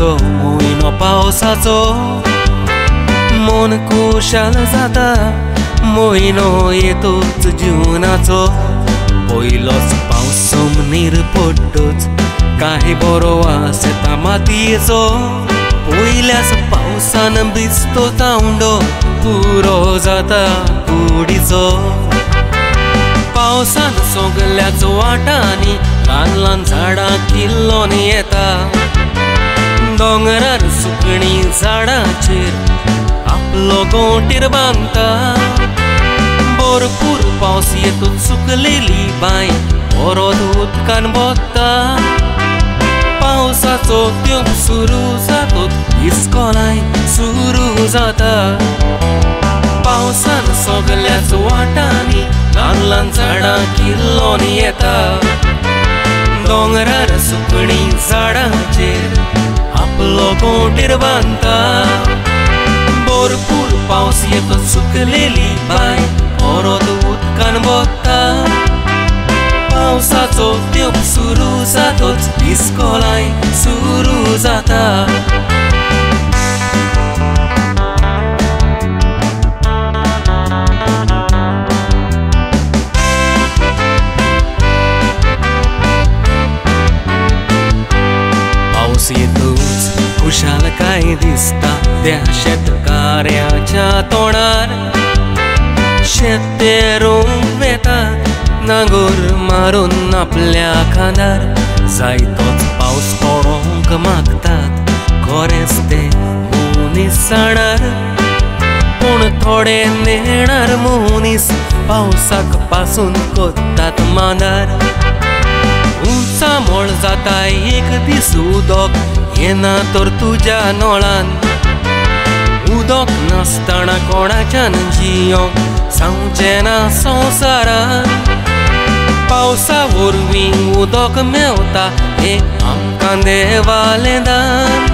शेताचो म्हयनो पावसाचो मन खुशाल जाता म्हयनो येतोच जिवनाचो पयलोच पावस समनीर पडटोच काही बरो वास येता मातयेचो पयल्याच पावसान भिजतो तांवडो पुरो जाता कुडीचो पावसान सगल्याच वाटांनी ल्हान ल्हान झाडां किल्लोन येता दोंगरार सुकणी झाडांचेर आपलो गोंटीर बांदता भरपूर पावस येतूच सुकलेली बांय परत उदकान बोत्ता पावसाचो त्योप सुरू जातोच इस्कोलाय सुरू जाता पावसान सगल्याच वाटांनी ल्हान ल्हान झाडां किल्लोन येता दोंगरार सुकणी झाडांचेर आपलो गोंटीर बांदता भरपूर पावस येतोच सुकलेली बांय परत उदकान बोत्ता पावसाचो त्योप सुरू जातोच इस्कोलाय सुरू जाता पावस येतोच खुशालकाय दिसता त्या शेतकाऱ्याच्या तोंडार शेत रोवंक वेतात नांगोर मारून आपल्या खांदार जायतोच पावस पडोंक मागतात खरेंच ते मनीस जाणार पूण थोडे नेणार मनीस पावसाक पासून कोत्तात मांडार उंचा मोळ जाता एक दीस उदक येना तर तुज्या नोळान उदक नासतना कोणाच्यान जियोंक जावचें ना संवसारान पावसा वरवीं उदक मेवता हें आमकां देवालें दान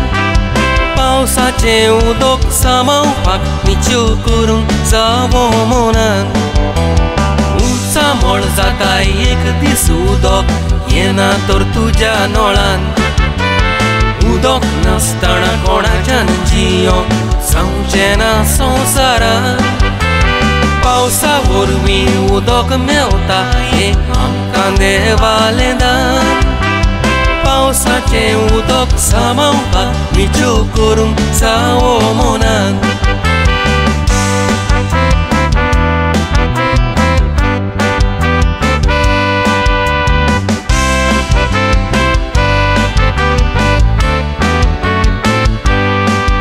पावसाचें उदक सांबाळपाक निच्यो करूंक जावो मनान उंचा मोळ जाता एक दीस उदक येना तर तुज्या नोळान उदक नासतना कोणाच्यान जियोंक जावचें ना संवसारान पावसा वरवीं उदक मेवता हें आमकां देवालें दान पावसाचें उदक सांबाळपाक निच्यो करूंक जावो मनान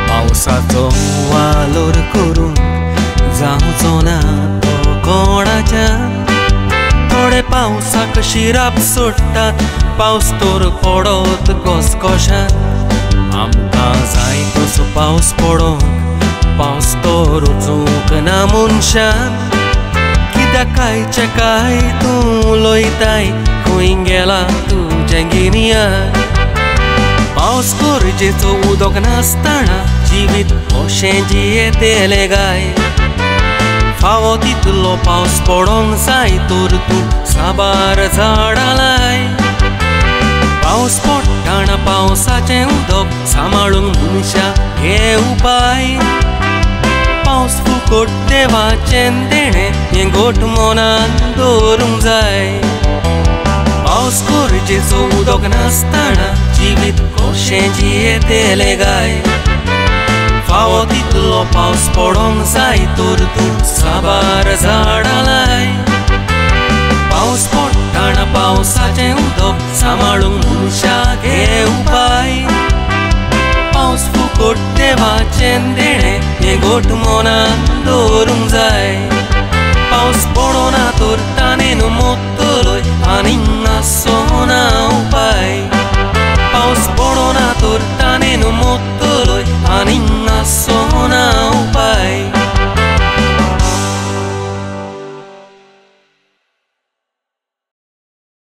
पावसाचो वालोर करूंक जावचो ना तो कोणाच्या थोडे पावसाक शिराप सोडटात पावस तर पडत घसघशान आमकां जाय तसो पावस पडोंक पावस तर वचूंक ना मनशान कित्याक कांयचे काय तूं उलयताय खंय गेला तुजें गिन्यान पावस गरजेचो उदक नासतना जिवीत अशें जियेतेलें गाय फावो तितलो पावस पडोंक जाय तर तूं साबार झाडां लाय पावस पडटाना पावसाचें उदक सांबाळूंक मनशा हे उपाय पावस फुकट देवाचें देणें हें घोट मनान दवरूंक जाय पावस गरजेचो उदक नासतना जिवीत कशें जियेतेलें गाय फावो तितलो पावस पडोंक जाय तर तूं साबार झाडां लाय पावस पडटाना पावसाचें उदक सांबाळूंक मनशाक हे उपाय पावस फुकट देवाचें देणें हें घोट मनान दवरूंक जाय पावस पडोना तर ताणेन मोत्तलोय आनीक